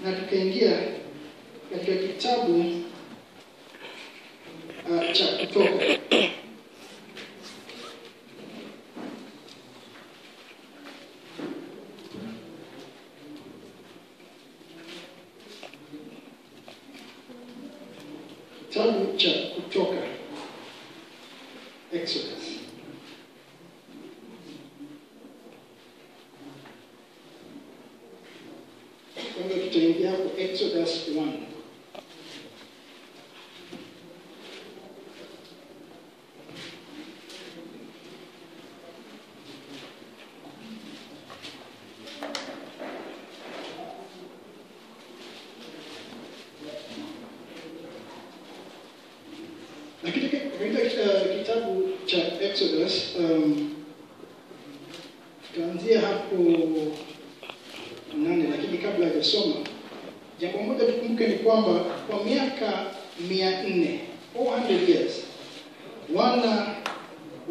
na tukaingia katika kitabu cha Kutoka. Kitabu cha Kutoka, Exodus. Kwanza tutaingia hapo Exodus 1. Na katika kitabu cha Exodus tutaanzia hapo 8, lakini kabla hajasoma, jambo moja tukumbuke ni kwamba kwa miaka 400 years wana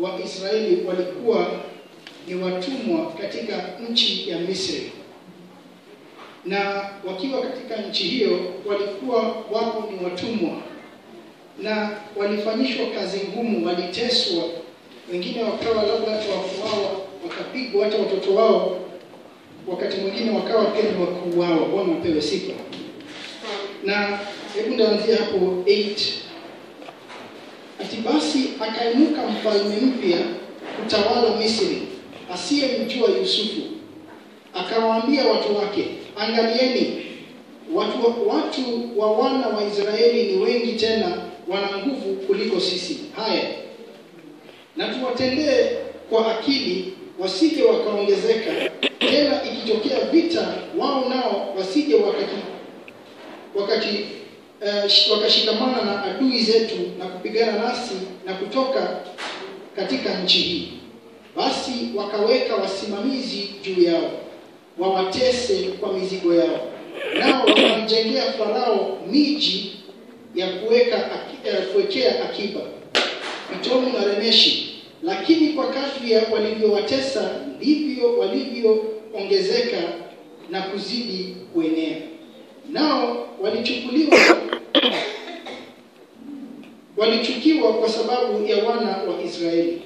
wa Israeli walikuwa ni watumwa katika nchi ya Misri, na wakiwa katika nchi hiyo walikuwa wapo ni watumwa na walifanyishwa kazi ngumu, waliteswa, wengine wakawa labda wao wakapigwa, hata watoto wao wakati mwingine wakawa pia ni wakuu wao. Bwana apewe sifa. Na hebu ndaanzia hapo 8. Ati basi akainuka mfalme mpya kutawala Misri, asiyemjua Yusufu. Akawaambia watu wake, angalieni, watu wa wana wa Israeli ni wengi, tena wana nguvu kuliko sisi. Haya, na tuwatendee kwa akili, wasije wakaongezeka, tena ikitokea vita wao nao wasije wakashikamana na adui zetu na kupigana nasi na kutoka katika nchi hii. Basi wakaweka wasimamizi juu yao, wawatese kwa mizigo yao, nao wakamjengea Farao miji ya kuwekea akiba, Pitomu na Remeshi. Lakini kwa kadri ya walivyowatesa ndivyo walivyoongezeka na kuzidi kuenea. Nao walichukiwa kwa sababu ya wana wa Israeli.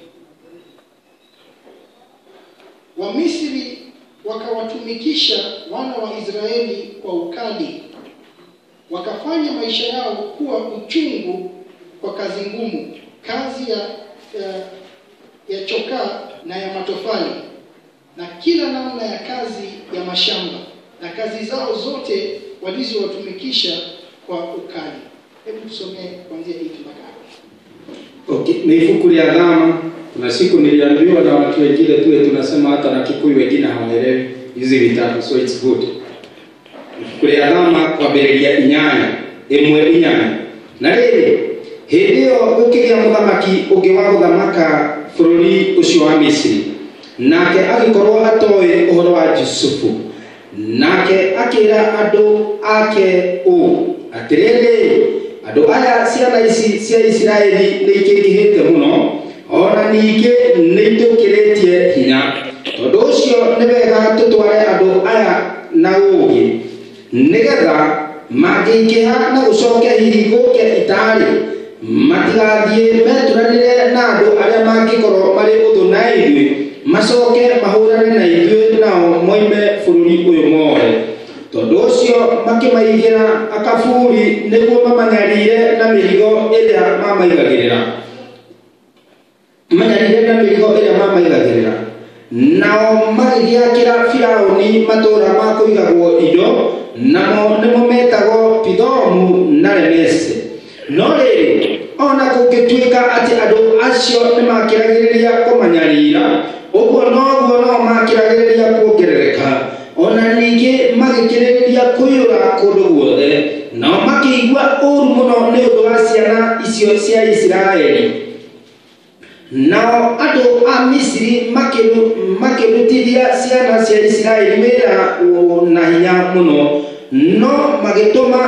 Wamisri wakawatumikisha wana wa Israeli kwa ukali, wakafanya maisha yao kuwa uchungu kwa kazi ngumu, kazi ya chokaa na ya matofali na kila namna ya kazi ya mashamba, na kazi zao zote walizowatumikisha kwa ukali. Hebu tusomee kuanzia 8 mpaka hapo. Okay, ni ifuku ya Dhama. Kuna siku niliambiwa na watu wengine tuwe tunasema, hata na Kikuyu wengine hawaelewi hizi vitatu, so it's good. Ifuku ya Dhama kwa berelia inyanya, emwe inyanya. Na rĩrĩ, hĩndĩ ĩyo gũkĩgĩa mũthamaki ũngĩ wa gũthamaka bũrũri ũcio wa Misri, nake agĩkorwo atoĩ ũhoro wa Yusufu. Nake akĩra andũ ake atĩrĩrĩ, andũ aya ciana ici cia Isiraeli nĩ ikĩingĩhĩte mũno, ona ningĩ nĩ itũkĩrĩtie hinya. Tondũ ũcio nĩ wega tũtware andũ aya na ũũgĩ, nĩgetha mangĩingĩha na gũcoke hihi gũke itarĩ, matigathiĩ meturanĩre na andũ arĩa mangĩkorwo marĩ ũthũ na ithuĩ, macoke mahũrane na ithuĩ nao moime bũrũri ũyũ mothe. Tondũ ũcio makĩmaigĩra akaburi nĩguo mamanyarire na mĩrigo ĩrĩa mamaigagĩrĩra. Nao magĩgĩakĩra Firaũni matũũra ma kũigagwo indo, namo nĩmo metagwo Pithomu na Remesi. No rĩrĩ, ona kũngĩtuĩka atĩ andũ acio nĩ makĩragĩrĩria kũmanyarira, ũguo noguo no makĩragĩrĩria kuongerereka, ona ningĩ magĩkĩrĩrĩria kũiyũra kũndũ guothe, nao makĩigua ũũru mũno nĩ ũndũ wa ciana icio cia Isiraeli. Nao andũ a Misri makĩrutithia ciana cia Isiraeli wĩra na hinya mũno, no magĩtũma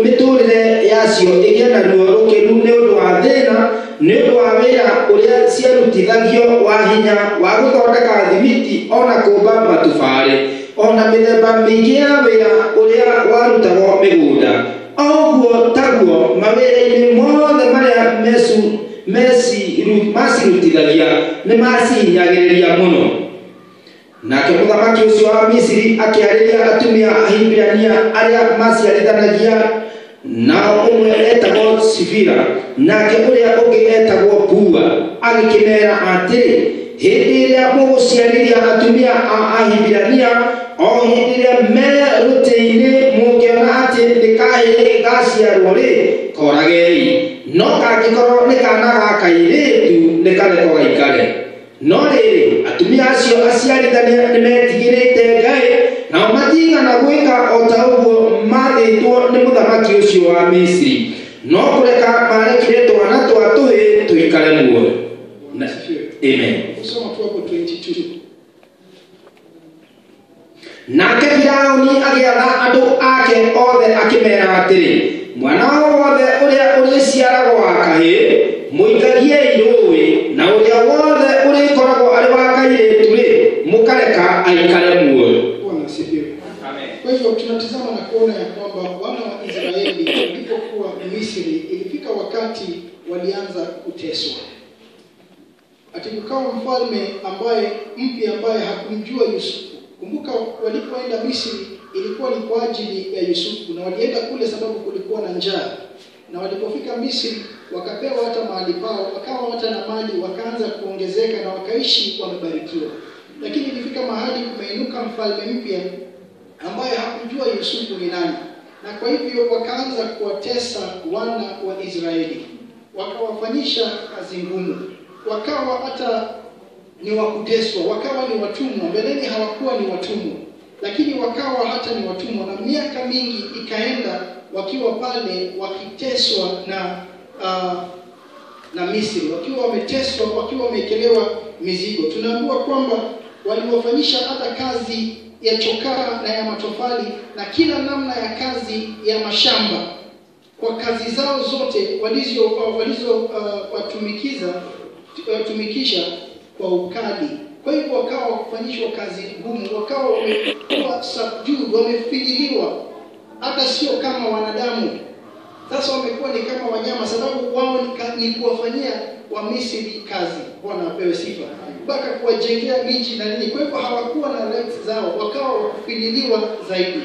mĩtũrĩre yacio ĩgĩe na ruo rũkĩru nĩ ũndũ wa thĩna, nĩ ũndũ wa wĩra ũrĩa ciarutithagio wa hinya wa gũthondeka thimiti ona kũmba matubarĩ. ona mithemba mingi ya wira uria warutagwo migunda oguo taguo mawira-ini mothe maria masirutithagia ni macihinyagiriria muno. Nake muthamaki ucio wa Misiri akiarĩria atumia Ahibirania aria maciarithanagia, nao umwe etagwo Sifira nake uria ungi etagwo Pua, agikimera atĩrĩ, hĩndĩ ĩrĩa mũgũciarithia atumia a Ahibirania, o hĩndĩ ĩrĩa me rũtĩ-inĩ mũngĩona atĩ nĩ kahĩĩ gaciarwo-rĩ, koragei, no kangĩkorwo nĩ kana ga kairĩtu nĩ karekwo gaikare. No rĩrĩ, atumia acio aciarithania nĩ metigĩrĩte Ngai, nao matigana gwĩka o ta ũguo mathĩtwo nĩ mũthamaki ũcio wa Misiri, no kũreka marekire twana twa tũhĩĩ tũikare muoyo. Amen. Kusoma tu hapo 22. Nake Firaũni agĩatha andũ ake othe akĩmera atĩrĩ, mwana wothe ũrĩa ũrĩciaragwo wa kahĩĩ mũikagiei rũĩ, na ũrĩa wothe ũrĩkoragwo arĩ wa kairĩtu-rĩ mũkareka aikare muoyo. Bwana asifiwe. Amen. Kwa hivyo tunatazama na kuona ya kwamba wana wa Israeli walipokuwa Misri, ilifika wakati walianza kuteswa. Atikukawa mfalme ambaye hakumjua Yusufu. Kumbuka walipoenda Misri ilikuwa ni kwa ajili ya Yusufu, na walienda kule sababu kulikuwa na njaa. Na walipofika Misri wakapewa hata mahali pao, wakawa hata na mali, wakaanza kuongezeka na wakaishi wamebarikiwa. Lakini ilifika mahali kumeinuka mfalme mpya ambaye hakujua Yusufu ni nani. Na kwa hivyo wakaanza kuwatesa wana wa Israeli. Wakawafanyisha kazi ngumu. Wakawa hata ni wakuteswa, wakawa ni watumwa. Mbeleni hawakuwa ni watumwa, lakini wakawa hata ni watumwa, na miaka mingi ikaenda wakiwa pale wakiteswa na Misri, wakiwa wameteswa, wakiwa wamekelewa mizigo. Tunaambiwa kwamba waliwafanyisha hata kazi ya chokaa na ya matofali na kila namna ya kazi ya mashamba. Kwa kazi zao zote watumikisha kwa ukali. Kwa hivyo wakawa wakufanyishwa kazi ngumu, wakawa wamekuwa subdued, wamefidhiliwa, hata sio kama wanadamu. Sasa wamekuwa ni kama wanyama, sababu wao ni kuwafanyia wa Misri kazi. Bwana apewe sifa. Mpaka kuwajengea miji na nini. Kwa hivyo hawakuwa na rights zao, wakawa wakufidhiliwa zaidi.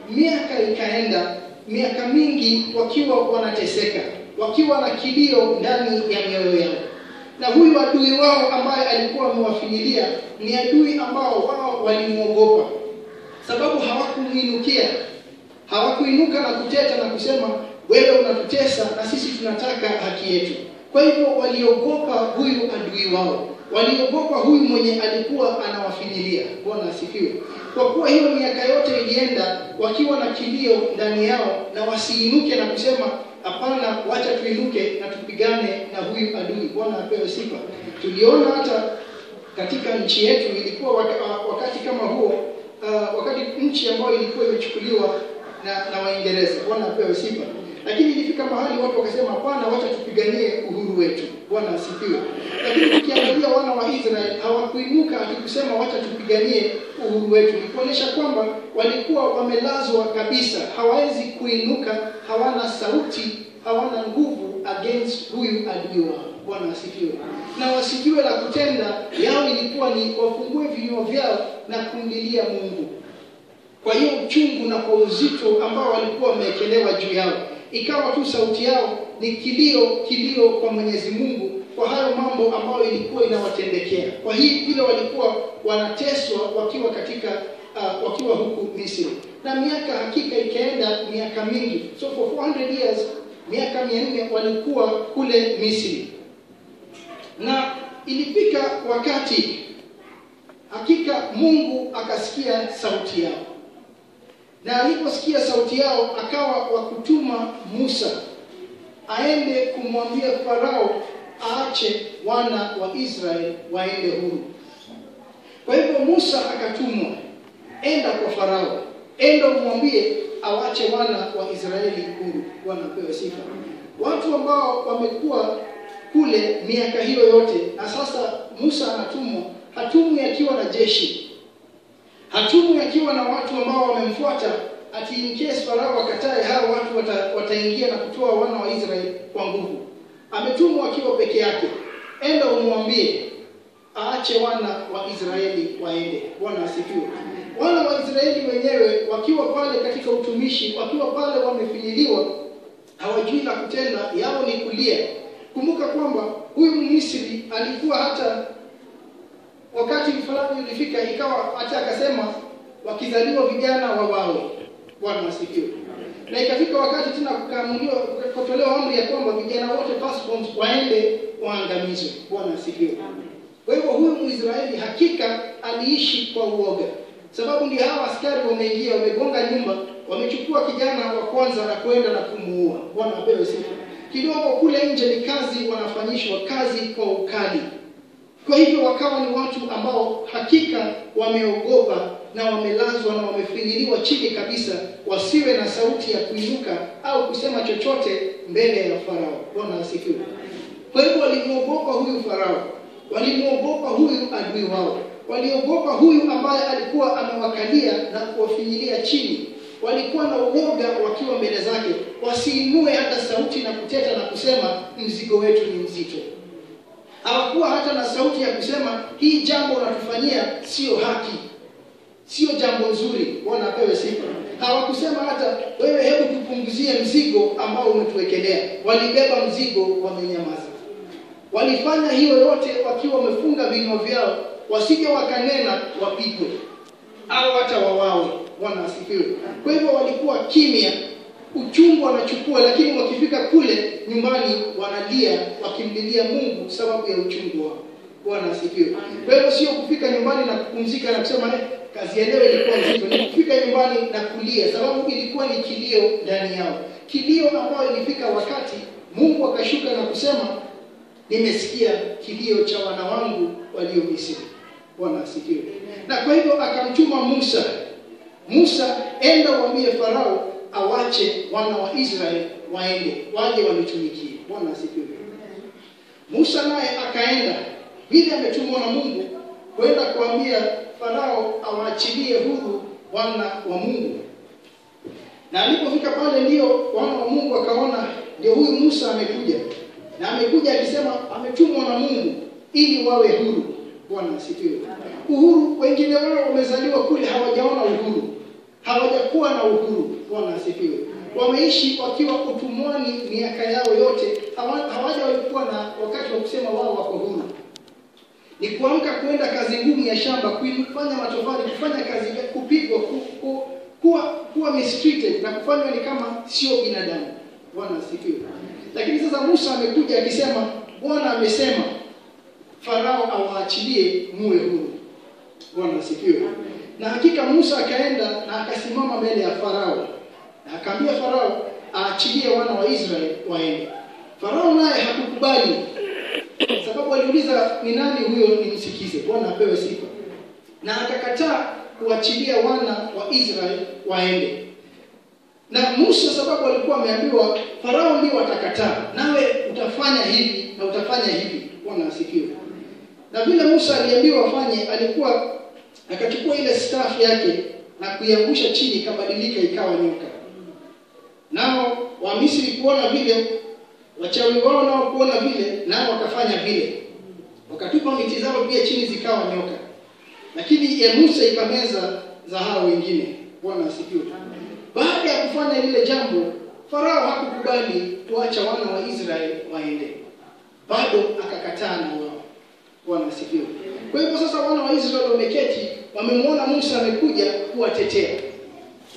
Miaka ikaenda, miaka mingi wakiwa wanateseka, wakiwa na kilio ndani ya mioyo yao. Na huyu adui wao ambaye alikuwa amewafinyilia ni adui ambao wao walimuogopa, sababu hawakumuinukia, hawakuinuka na kuteta na kusema wewe unatutesa na sisi tunataka haki yetu. Kwa hivyo waliogopa huyu adui wao, waliogopa huyu mwenye alikuwa anawafinyilia. Bwana asifiwe. Kwa kuwa hiyo miaka yote ilienda wakiwa na kilio ndani yao, na wasiinuke na kusema hapana, wacha tuinuke na tupigane na huyu adui. Bwana apewe sifa. Tuliona hata katika nchi yetu ilikuwa wakati kama huo, wakati nchi ambayo ilikuwa imechukuliwa na Waingereza. Bwana apewe sifa. Lakini ilifika mahali watu wakasema hapana, wacha tupiganie uhuru wetu. Bwana asifiwe. Lakini tukiangalia wana wa Israeli hawakuinuka kusema wacha tupiganie uhuru wetu. Ni kuonyesha kwamba walikuwa wamelazwa kabisa, hawawezi kuinuka, hawana sauti, hawana nguvu against huyu adui wao. Bwana asifiwe. Na wasijue la kutenda yao ilikuwa ni wafungue vinywa vyao na kumlilia Mungu. Kwa hiyo uchungu na kwa uzito ambao walikuwa wamekelewa juu yao, ikawa tu sauti yao ni kilio kwa Mwenyezi Mungu kwa hayo mambo ambayo ilikuwa inawatendekea. Kwa hii vile walikuwa wanateswa wakiwa huku Misri. Na miaka hakika ikaenda miaka mingi. So for 400 years, miaka 400 walikuwa kule Misri. Na ilifika wakati hakika Mungu akasikia sauti yao. Na aliposikia sauti yao akawa wakutuma Musa aende kumwambia Farao aache wana wa Israeli waende huru. Kwa hivyo Musa akatumwa, enda kwa Farao, enda umwambie awache wana wa Israeli huru. Bwana apewe sifa. Watu ambao wamekuwa kule miaka hiyo yote, na sasa Musa anatumwa, hatumwi akiwa na jeshi, Hatumwi akiwa na watu ambao wamemfuata ati in case Farao wakatae hao watu wataingia na kutoa wana wa Israeli kwa nguvu. Ametumwa akiwa peke yake. Enda umwambie aache wana wa Israeli waende. Bwana asifiwe. Wana wa Israeli wenyewe wakiwa pale katika utumishi, wakiwa pale wamefinyiliwa, hawajui la kutenda, yao ni kulia. Kumbuka kwamba huyu Misri alikuwa hata wakati fulani ulifika ikawa hata akasema wakizaliwa vijana wawawe. Bwana asifiwe. Na ikafika wakati tena kukamuliwa kutolewa amri ya kwamba vijana wote firstborn waende waangamizwe. Bwana asifiwe. Kwa hivyo huyu Mwisraeli hakika aliishi kwa uoga. Sababu ndio hawa askari wameingia, wamegonga nyumba, wamechukua kijana wa kwanza na kwenda na kumuua. Bwana apewe sifa. Kidogo kule nje ni kazi wanafanyishwa, kazi kwa ukali. Kwa hivyo wakawa ni watu ambao hakika wameogopa na wamelazwa na wamefinyiliwa chini kabisa, wasiwe na sauti ya kuinuka au kusema chochote mbele ya Farao. Bwana asifiwe. Kwa hivyo walimuogopa huyu Farao, walimuogopa huyu adui wao, waliogopa huyu ambaye alikuwa amewakalia na kuwafinyilia chini. Walikuwa na uoga wakiwa mbele zake, wasiinue hata sauti na kuteta na kusema mzigo wetu ni mzito. Hawakuwa hata na sauti ya kusema hii jambo unatufanyia sio haki, sio jambo nzuri. Bwana apewe sifa. Hawakusema hata wewe hebu tupunguzie mzigo ambao umetuwekelea. Walibeba mzigo, wamenyamaza. Walifanya hiyo yote wakiwa wamefunga vinywa vyao, wasije wakanena wapigwe au hata wawawe. Bwana asifiwe. Kwa hivyo walikuwa kimya, uchungu wanachukua, lakini wakifika kule nyumbani wanalia wakimlilia Mungu sababu ya uchungu wao. Bwana asifiwe. Kwa hivyo sio kufika nyumbani na kupumzika na kusema kazi yenyewe ilikuwa nzito, ni kufika nyumbani na kulia sababu ilikuwa ni kilio ndani yao. Kilio ambao ilifika wakati Mungu akashuka na kusema nimesikia kilio cha wana wangu walio Misri. Bwana asifiwe. Na kwa hivyo akamtuma Musa. Musa, enda waambie Farao awache wana wa Israeli waende, waje wanitumikie. Bwana asifiwe. Musa naye akaenda vile ametumwa na Mungu kwenda kuambia Farao awaachilie huru wana wa Mungu. Na alipofika pale ndio wana wa Mungu wakaona ndio huyu Musa amekuja. Na amekuja akisema ametumwa na Mungu ili wawe huru. Bwana asifiwe. Uhuru, wengine wao wamezaliwa kule hawajaona uhuru. Hawajakuwa na uhuru. Bwana asifiwe. Wameishi wakiwa utumwani miaka yao yote. Hawajawahi na wakati wa kusema wao wako huru. Ni kuamka kwenda kazi ngumu ya shamba, kufanya matofali, kufanya kazi, kupigwa, kuwa mistreated na kufanywa ni kama sio binadamu. Bwana asifiwe. Lakini sasa Musa amekuja akisema Bwana amesema Farao awaachilie muwe huru. Bwana asifiwe. Na hakika Musa akaenda na akasimama mbele ya Farao. Na akaambia Farao aachilie wana wa Israeli waende. Farao naye hakukubali. Sababu aliuliza ni nani huyo nimsikize. Bwana apewe sifa. Na akakataa kuachilia wana wa Israeli waende. Na Musa sababu alikuwa ameambiwa Farao ndio atakataa, nawe utafanya hivi na utafanya hivi. Bwana asifiwe. Na vile Musa aliambiwa afanye, alikuwa akachukua ile staff yake na kuiangusha chini ikabadilika ikawa nyoka. Nao wa Misri kuona vile, wachawi wao nao kuona vile, nao wakafanya vile. Wakatupa miti zao pia chini zikawa nyoka. Lakini ya Musa ikameza za hao wengine. Bwana asifiwe. Baada ya kufanya lile jambo, Farao hakukubali kuacha wana wa Israeli waende. Bado akakataa na wao. Bwana asifiwe. Kwa hivyo sasa wana wa Israeli wameketi, wamemwona Musa amekuja kuwatetea.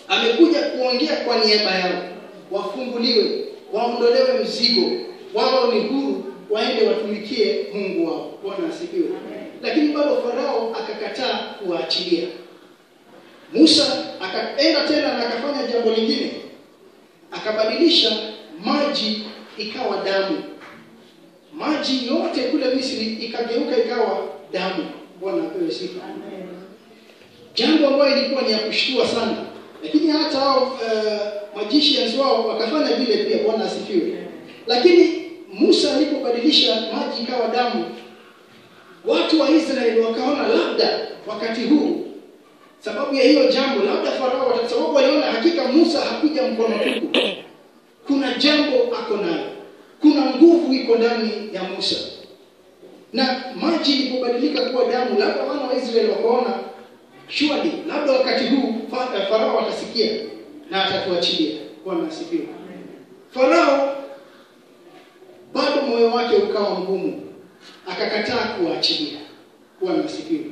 Amekuja kuongea kwa niaba yao. Wafunguliwe, waondolewe mzigo, wao ni huru, waende watumikie Mungu wao. Bwana asifiwe. Lakini bado Farao akakataa kuwaachilia. Musa akaenda tena na akafanya jambo lingine. Akabadilisha maji ikawa damu. Maji yote kule Misri ikageuka ikawa damu. Bwana apewe sifa. Jambo ambalo ilikuwa ni ya kushtua sana. Lakini hata hao magicians wao wakafanya vile pia. Bwana asifiwe. Lakini Musa alipobadilisha maji ikawa damu, watu wa Israeli wakaona labda wakati huu sababu ya hiyo jambo, labda Farao sababu waliona hakika Musa hakuja mkono tupu. Kuna jambo ako nayo. Kuna nguvu iko ndani ya Musa. Na maji ilipobadilika kuwa damu, labda wana wa Israeli wakaona surely labda wakati huu Farao atasikia na atatuachilia. Bwana asifiwe. Farao bado moyo wake ukawa mgumu, akakataa kuachilia. Bwana asifiwe.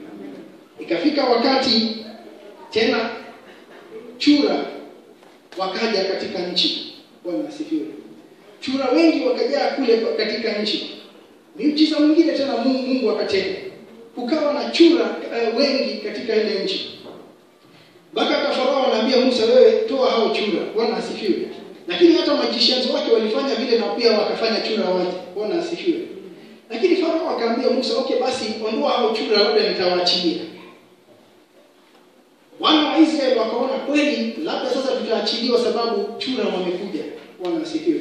Ikafika wakati tena chura wakaja katika nchi. Bwana asifiwe. Chura wengi wakajaa kule katika nchi. Miujiza mwingine tena Mungu akatenda. Kukawa na chura wengi katika ile nchi. Mpaka hata Farao anaambia Musa, wewe toa hao chura. Bwana asifiwe. Lakini hata magicians wake walifanya vile na pia wakafanya chura waje. Bwana asifiwe. Lakini Farao akaambia Musa, okay basi ondoa hao chura, labda nitawaachilia. Wana wa Israeli wakaona kweli labda sasa tutaachiliwa sababu chura wamekuja. Bwana asifiwe.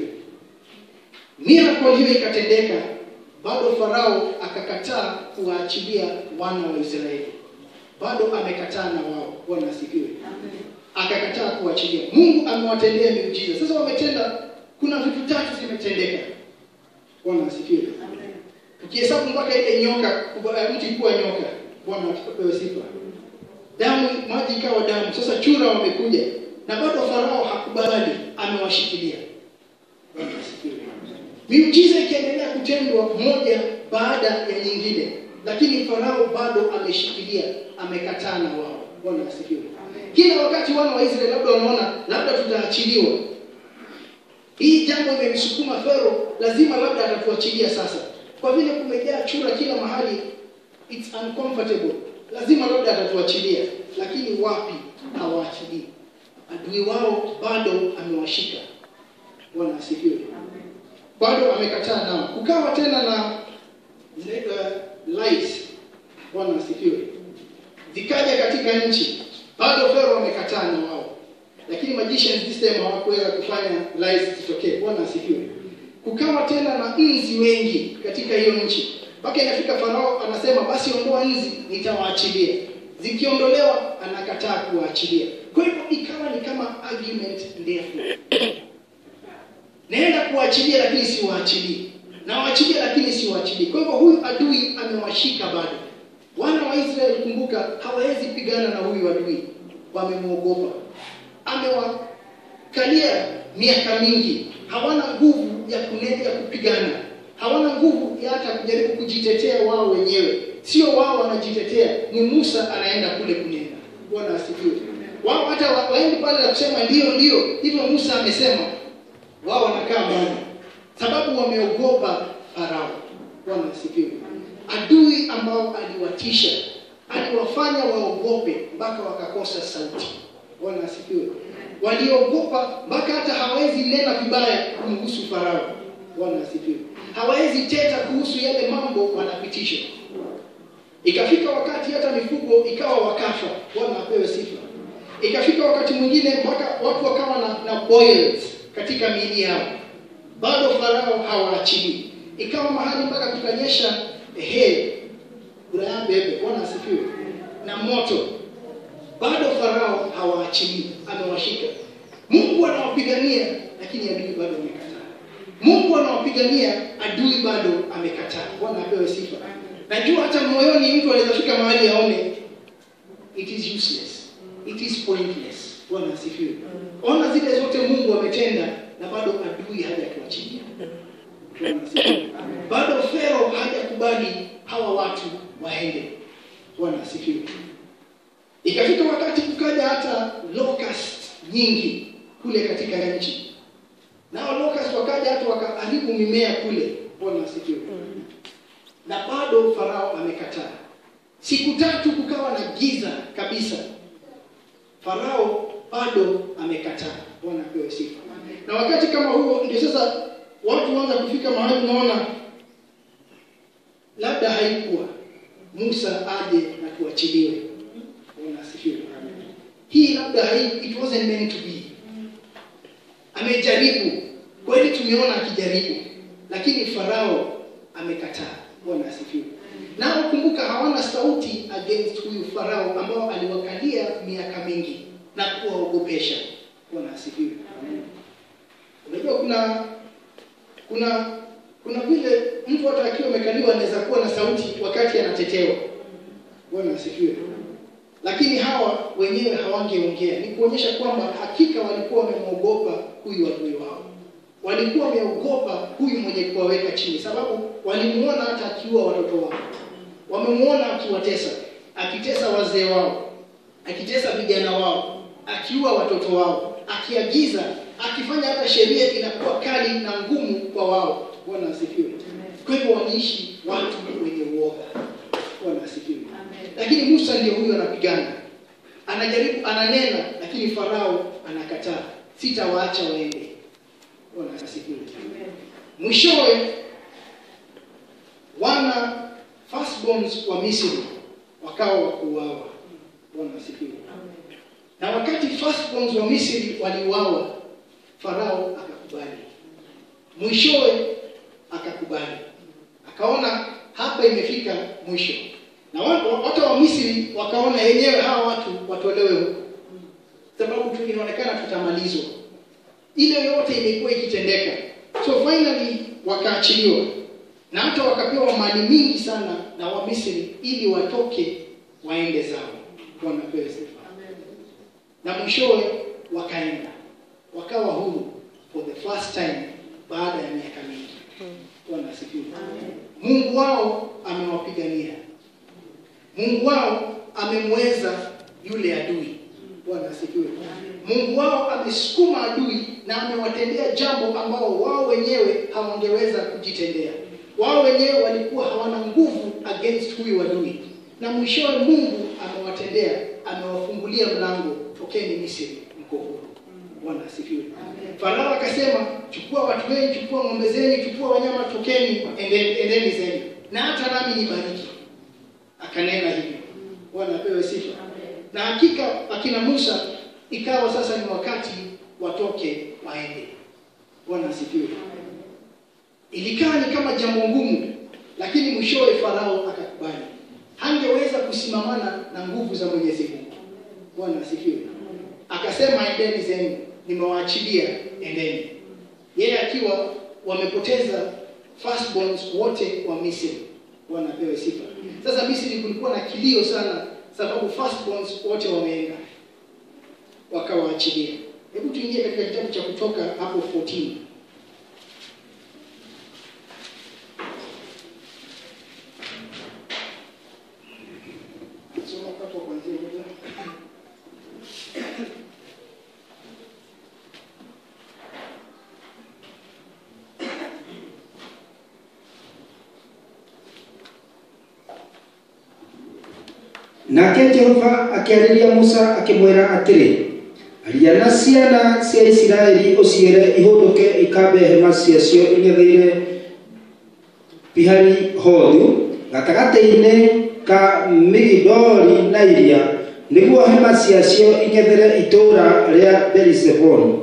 Miracle hiyo ikatendeka, bado Farao akakataa kuwaachilia wana wa Israeli. Bado amekataa na wao. Bwana asifiwe. Akakataa kuachilia. Mungu amewatendea miujiza. Sasa wametenda, kuna vitu tatu zimetendeka. Bwana asifiwe. Ukihesabu mpaka ile nyoka, mti kuwa nyoka. Bwana atupewe sifa. Damu, maji ikawa damu. Sasa chura wamekuja na bado Farao hakubali, amewashikilia. Bwana asifiwe. Miujiza ikiendelea kutendwa moja baada ya nyingine, lakini Farao bado ameshikilia, amekataa na wao. Bwana asifiwe. Kila wakati wana wa Israeli labda wanaona labda tutaachiliwa. Hii jambo imemsukuma Farao, lazima labda atatuachilia sasa. Kwa vile kumejaa chura kila mahali, it's uncomfortable. Lazima labda atatuachilia, lakini wapi, hawaachilii. Adui wao bado amewashika. Bwana asifiwe. Bado amekataa nao. Kukawa tena na lies. Bwana asifiwe. Zikaja katika nchi. Bado Farao amekataa na wao. Lakini magicians this time hawakuweza kufanya lies zitokee. Bwana asifiwe. Kukawa tena na nzi wengi katika hiyo nchi. Mpaka inafika Farao anasema basi ondoa nzi nitawaachilia. Zikiondolewa anakataa kuwaachilia. Kwa hivyo ikawa ni kama argument ndefu. Naenda kuachilia lakini si waachilii. Na waachilia lakini si waachilii. Kwa hivyo huyu adui amewashika bado. Wana wa Israeli, kumbuka, hawawezi pigana na huyu adui. Wamemuogopa. Amewakalia miaka mingi. Hawana nguvu ya kupigana. Hawana nguvu ya hata kujaribu kujitetea wao wenyewe. Sio wao wanajitetea, ni Musa anaenda kule kunena. Bwana asifiwe. Wao hata waendi pale na kusema ndio hivyo Musa amesema. Wao wanakaa mbali sababu wameogopa Farao. Bwana asifiwe. Adui ambao aliwatisha, aliwafanya waogope mpaka wakakosa sauti. Bwana asifiwe. Waliogopa mpaka hata hawezi nena vibaya kuhusu Farao. Bwana asifiwe. Hawezi teta kuhusu yale mambo wanapitisha. Ikafika wakati hata mifugo ikawa wakafa. Bwana apewe sifa. Ikafika wakati mwingine mpaka watu wakawa na boils katika miili yao. Bado Farao hawaachili. Ikawa mahali mpaka tukanyesha bebe. Bwana asifiwe. Na moto. Bado Farao hawaachili. Amewashika. Mungu anawapigania lakini adui bado amekataa. Mungu anawapigania, adui bado amekataa. Bwana apewe sifa. Najua hata moyoni mtu anaweza fika mahali aone it is useless. It is pointless. Bwana asifiwe. Ona zile zote Mungu ametenda na bado adui hajatuachilia. Bwana asifiwe. Bado Farao hajakubali hawa watu waende. Bwana asifiwe. Ikafika wakati kukaja hata locust nyingi kule katika nchi. Nao locust wakaja hata wakaharibu mimea kule. Bwana asifiwe. Na bado Farao amekataa. Siku 3 kukawa na giza kabisa. Farao bado amekataa. Bwana apewe sifa. Na wakati kama huo ndio sasa watu waanza kufika mahali naona labda haikuwa Musa aje na kuachiliwe. Bwana asifiwe. Hii labda it wasn't meant to be. Amejaribu. Kweli tumeona akijaribu. Lakini Farao amekataa. Bwana asifiwe. Na ukumbuka hawana sauti against huyu Farao ambao aliwakalia miaka mingi na kuwaogopesha. Bwana asifiwe. Unajua kuna vile mtu hata akiwa amekaliwa anaweza kuwa na sauti wakati anatetewa. Bwana asifiwe. Lakini hawa wenyewe hawangeongea. Ni kuonyesha kwamba hakika walikuwa wamemuogopa huyu adui wao. Walikuwa wameogopa huyu mwenye kuwaweka chini, sababu walimuona hata akiua watoto wao. Wamemuona akiwatesa, akitesa wazee wao, akitesa vijana wao, akiua watoto wao, akiagiza, akifanya hata sheria inakuwa kali na ngumu kwa wao. Bwana asifiwe. Kwa hivyo waniishi watu wenye uoga. Bwana asifiwe. Lakini Musa ndio huyo anapigana. Anajaribu, ananena, lakini Farao anakataa. Sitawaacha waende. Bwana asifiwe. Mwishowe wana firstborns wa Misri wakawa wakuuawa. Bwana asifiwe. Na wakati firstborns wa Misri waliuawa, Farao akakubali. Mwishowe akakubali. Akaona hapa imefika mwisho. Na watu wa Misri wakaona yenyewe hawa watu watolewe huko. Sababu tu inaonekana tutamalizwa. Ile yote imekuwa ikitendeka. So finally wakaachiliwa. Na hata wakapewa mali mingi sana na wa Misri ili watoke waende zao. Bwana apewe sifa. Na mwishowe wakaenda. Wakawa huru for the first time baada ya miaka mingi. Bwana asifiwe. Mungu wao amewapigania. Mungu wao amemweza yule adui. Bwana asifiwe. Mungu wao amesukuma adui na amewatendea jambo ambao wao wenyewe hawangeweza kujitendea. Wao wenyewe walikuwa hawana nguvu against huyu adui. Na mwishowe Mungu amewatendea, amewafungulia mlango, tokeni Misri mko huru. Bwana asifiwe. Farao akasema, chukua watu wenu, chukua ng'ombe zenu, chukua wanyama, tokeni, endeni zenu. Na hata nami nibariki. Akanena hivyo. Bwana apewe sifa. Na hakika akina Musa ikawa sasa ni wakati watoke waende. Bwana asifiwe. Ilikaa ni kama jambo ngumu, lakini mwishowe Farao akakubali. Hangeweza kusimamana na nguvu za Mwenyezi Mungu. Bwana asifiwe. Akasema endeni zenu, nimewaachilia, endeni. Yeye akiwa wamepoteza firstborns wote wa Misri. Bwana apewe sifa. Sasa Misri kulikuwa na kilio sana sababu firstborns wote wameenda. Wakawaachilia. Hebu tuingie katika kitabu cha Kutoka hapo 14. Soma hapo kuanzia moja. Nake Jehova akiarĩria Musa akĩmwĩra atĩrĩ, aria na ciana cia Isiraeli ũciĩre ihũndũke ikambe hema ciacio ing'etheire Pihahirothu gatagatĩ-inĩ ka Migidoli na iria, nĩguo hema ciacio ing'ethere itũũra rĩa Beerizeboni.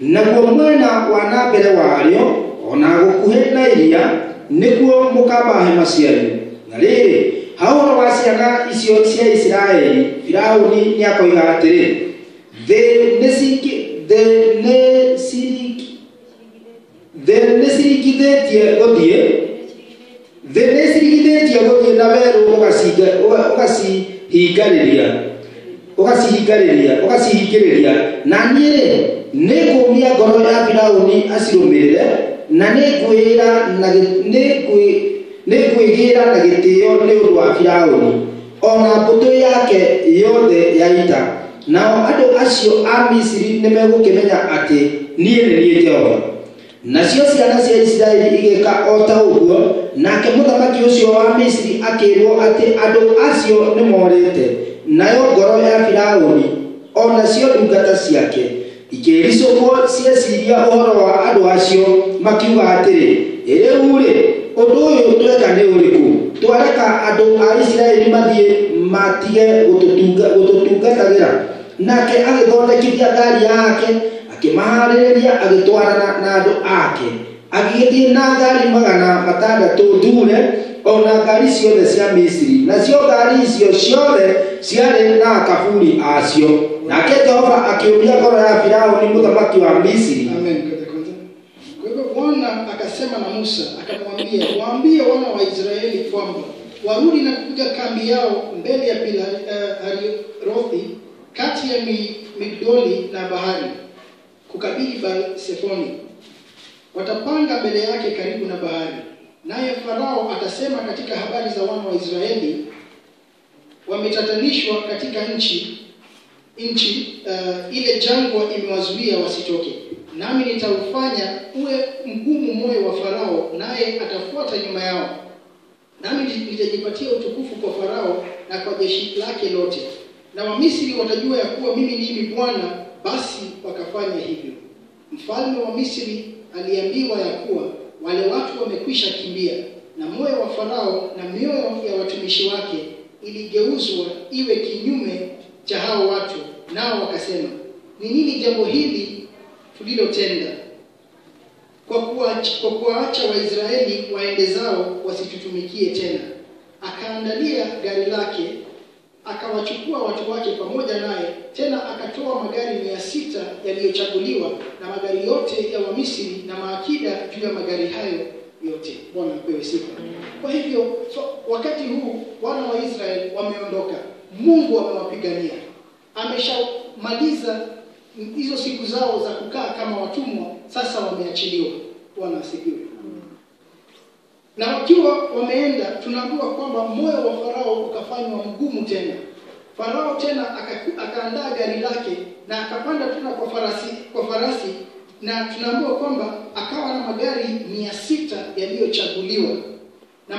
Naguo mwena wa na mbere warĩo ona gũkuhĩ na iria nĩguo mũkamba hema cianyu. Na rĩrĩ, hahoro wa ciana icio cia Isiraeli, Firaũni nĩakoiga atĩrĩ, thĩ nĩcirigithĩtie gũthiĩ na werũ ũgacihingĩrĩria, na niĩ nĩngũmia ngoro ya Firaũni acirũmĩrĩre, na nĩngwĩgĩra na gĩtĩo nĩ ũndũ wa Firaũni ona mbũtũ yake yothe ya ita. Nao andũ acio a Misiri nĩmegũkĩmenya atĩ niĩ nĩ niĩ Jehova. Nacio ciana cia Isiraeli igĩka o ta ũguo, nake mũthamaki ũcio wa Misiri akĩrwo atĩ andũ acio nĩ morĩte. Nayo ngoro ya Firaũni ona cio ndungata ciake ikĩricũkwo cieciria ũhoro wa andũ acio, makiuga atĩrĩ, rĩu-rĩ, ũndũ ũyũ tweka nĩ ũrĩkũ? Twareka andũ a Isiraeli mathiĩ matige gũtũtungatagĩra. Nake agĩthondekithia ngari yake, akĩmaharĩrĩria, agĩtwarana na andũ ake. agĩthiĩ na ngari 600 ndune ona ngari ciothe cia Misiri, nacio ngari icio ciothe ciarĩ na akaburi acio. Nake Jehova akĩũria ngoro ya Firaũni mũthamaki wa Misiri. Amen. Kwa hivyo Bwana akasema na Musa akamwambia, waambie wana wa Israeli kwamba warudi na kupiga kambi yao mbele ya Pi-hahirothi kati ya Migdoli na bahari kukabili Baal-Sefoni. Watapanga mbele yake karibu na bahari. Naye Farao atasema katika habari za wana wa Israeli, wametatanishwa katika nchi ile jangwa imewazuia wasitoke. Nami nitaufanya uwe mgumu moyo wa Farao, naye atafuata nyuma yao. Nami nitajipatia utukufu kwa Farao na kwa jeshi lake lote. Na Wamisri watajua ya kuwa mimi ndimi Bwana, basi wakafanya hivyo. Mfalme wa Misri aliambiwa ya kuwa wale watu wamekwisha kimbia, na moyo wa Farao na mioyo ya watumishi wake iligeuzwa iwe kinyume cha hao watu. Nao wakasema, ni nini jambo hili tulilotenda kwa kuacha Waisraeli waende zao wasitutumikie tena? Akaandalia gari lake, akawachukua watu wake pamoja naye, tena akatoa magari 600 yaliyochaguliwa na magari yote ya Wamisri na maakida juu ya magari hayo yote. Bwana apewe sifa. Kwa hivyo wakati huu wana wa Israeli wameondoka, Mungu amewapigania, ameshamaliza hizo siku zao za kukaa kama watumwa, sasa wameachiliwa. Bwana asifiwe. Na wakiwa wameenda, tunaambiwa kwamba moyo wa Farao ukafanywa mgumu tena. Farao tena akaandaa gari lake na akapanda tena kwa farasi, na tunaambiwa kwamba akawa na magari 600 yaliyochaguliwa na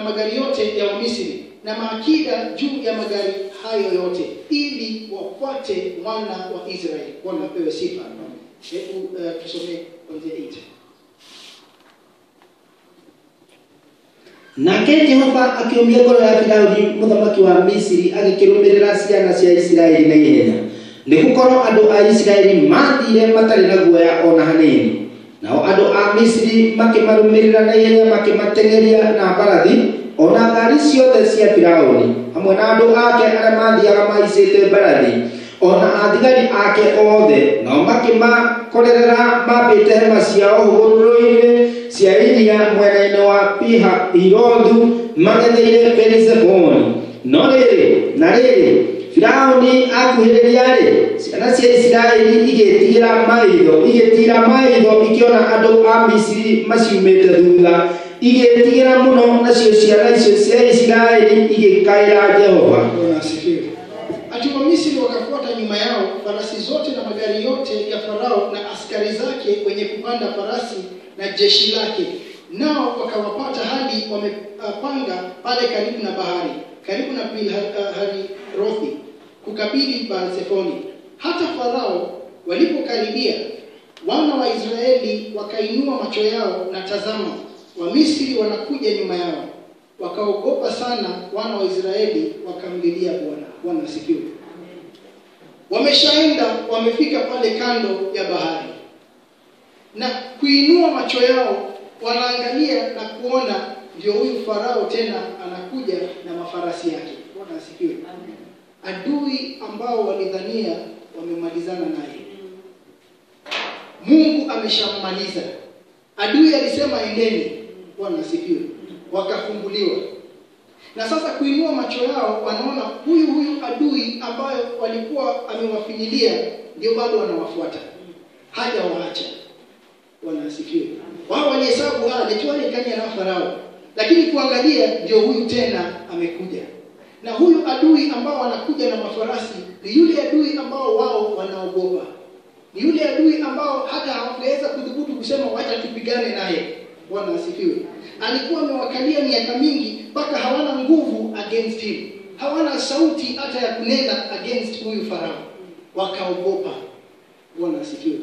magari yote ya Wamisri na maakida juu ya magari hayo yote, ili wafuate wana wa Israeli. Bwana apewe sifa. Hebu tusome kuanzia 8. Nake Jehova akĩũmia ngoro ya Firaũni mũthamaki wa Misiri agĩkĩrũmĩrĩra ciana cia Isiraeli na ihenya, nĩgũkorwo andũ a Isiraeli mathire matarĩ na guoya ona hanini. Nao andũ a Misiri makĩmarũmĩrĩra na ihenya, makĩmateng'eria na mbarathi ona ngari ciothe cia Firaũni, hamwe na andũ ake arĩa mathiaga mahaicĩte mbarathi, ona athigari ake othe. Nao makĩmakorerera mambĩte hema ciao hũgũrũrũ-inĩ cia iria mwena-inĩ wa Pi-hahirothu magetheire Beelizeboni. No rĩrĩ Firaũni akuhĩrĩria-rĩ, ciana cia Isiraeli igĩtigĩra maitho ikĩona andũ a Misiri maciumĩte thutha, igĩtigĩra mũno, nacio ciana icio cia Isiraeli igĩkaĩra Jehova. Bwana asifiwe. Ati Wamisri wakafuata nyuma yao, farasi zote na magari yote ya Farao na askari zake wenye kupanda farasi na jeshi lake. Nao wakawapata hadi wamepanga pale karibu na bahari, karibu na Pi-hahirothi kukabili Baal-Sefoni. Hata Farao walipokaribia, wana wa Israeli wakainua macho yao, na tazama, Wamisri wanakuja nyuma yao. Wakaogopa sana wana wa Israeli, wakamlilia Bwana. Bwana asifiwe. Wameshaenda, wamefika pale kando ya bahari, na kuinua macho yao wanaangalia na kuona ndio huyu Farao tena anakuja na mafarasi yake. Bwana asifiwe. Adui ambao walidhania wamemalizana naye, Mungu ameshammaliza. Adui alisema endeni. Bwana asifiwe. Wakafumbuliwa. Na sasa kuinua macho yao wanaona huyu adui ambayo walikuwa amewafinyilia ndio bado wanawafuata. Haja waacha. Bwana asifiwe. Wao walihesabu lechwani kanya na Farao, lakini kuangalia ndio huyu tena amekuja. Na huyu adui ambao anakuja na mafarasi ni yule adui ambao wao wanaogopa. Ni yule adui ambao hata hawangeweza kudhubutu kusema wacha tupigane naye. Bwana asifiwe. Alikuwa amewakalia miaka mingi mpaka hawana nguvu against him. Hawana sauti hata ya kunena against huyu Farao. Wakaogopa. Bwana asifiwe.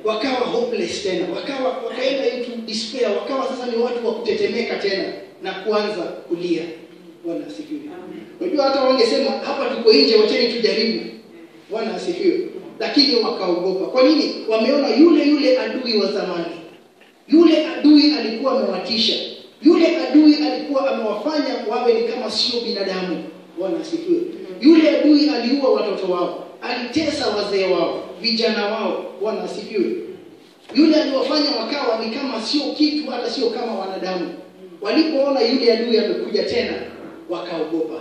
Wakawa hopeless tena. Wakaenda into despair. Wakawa sasa ni watu wa kutetemeka tena na kuanza kulia. Bwana asifiwe. Unajua hata wangesema hapa tuko nje, wacheni tujaribu. Bwana asifiwe. Lakini wakaogopa. Kwa nini? Wameona yule adui wa zamani. Yule adui alikuwa amewatisha. Yule adui alikuwa amewafanya wawe ni kama sio binadamu. Bwana asifiwe. Yule adui aliua watoto wao, alitesa wazee wao, vijana wao. Bwana asifiwe. Yule aliwafanya wakawa ni kama sio kitu, hata sio kama wanadamu. Walipoona yule adui amekuja tena, wakaogopa.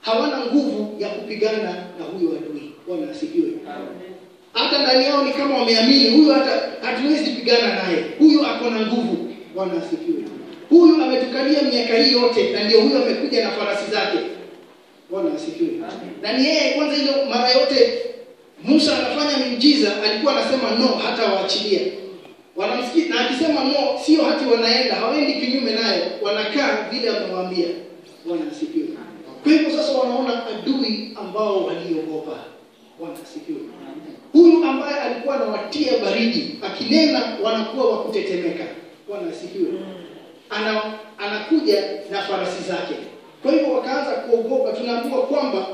Hawana nguvu ya kupigana na huyo adui. Bwana asifiwe. Hata ndani yao ni kama wameamini huyu hata hatuwezi kupigana naye. Huyu ako na nguvu. Bwana asifiwe. Huyu ametukalia miaka hii yote na ndio huyu amekuja na farasi zake. Bwana asifiwe. Na ni yeye kwanza ile mara yote Musa anafanya miujiza alikuwa anasema no, hata waachilia. Wanamsikia na akisema no, sio hati wanaenda, hawaendi kinyume naye, wanakaa vile amemwambia. Bwana asifiwe. Kwa hivyo sasa wanaona adui ambao waliogopa. Bwana asifiwe. Huyu ambaye alikuwa anawatia baridi, akinena wanakuwa wa kutetemeka. Bwana asifiwe. Anakuja na farasi zake. Kwa hivyo wakaanza kuogopa. Tunaambiwa kwamba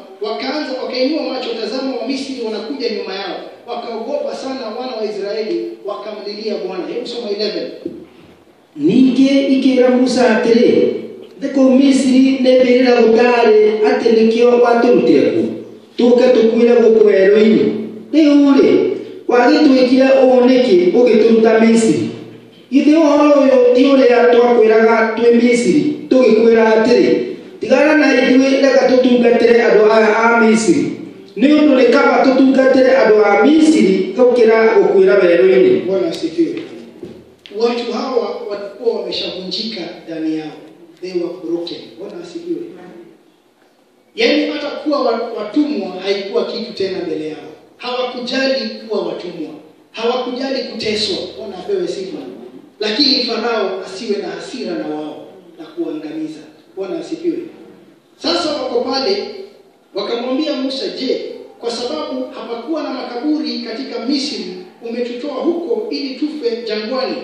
wakainua macho, tazama Wamisri wanakuja nyuma yao. Wakaogopa sana wana wa Israeli, wakamlilia Bwana. Hebu soma 11. Ninge ikira Musa atiri, theko Misri nebirira gutare ati nikio waturutieku. Tuke tukwire gukweroi-ini. Riure, wagitwikire uniki ugituruta Misri. Ithe uhoro uyu ti uria twakwiraga twi Misri, tugikwira atiri, tigana na ithuĩ reka tutungatĩre andũ a Misri. Nĩ ũndũ nĩ kaba tutungatĩre andũ a Misri gũkĩra gũkwĩra werũ-inĩ. Bwana asifiwe. Watu hawa walikuwa wameshavunjika ndani yao. They were broken. Bwana asifiwe. Yaani hata kuwa watumwa haikuwa kitu tena mbele yao. Hawakujali kuwa watumwa. Hawakujali kuteswa. Bwana apewe sifa. Lakini Farao asiwe na hasira na wao na kuangamiza. Bwana asifiwe. Sasa wako pale wakamwambia Musa, je, kwa sababu hapakuwa na makaburi katika Misri umetutoa huko ili tufe jangwani?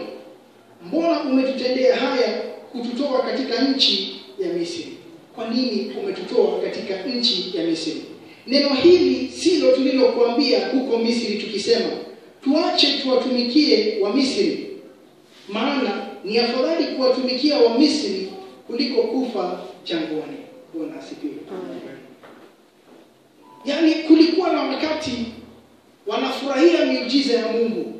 Mbona umetutendea haya kututoa katika nchi ya Misri? Kwa nini umetutoa katika nchi ya Misri? Neno hili silo tulilokuambia huko Misri tukisema, tuache tuwatumikie wa Misri, maana ni afadhali kuwatumikia wa Misri kuliko kufa jangwani. Bwana asifiwe. Yaani kulikuwa na wakati wanafurahia miujiza ya Mungu,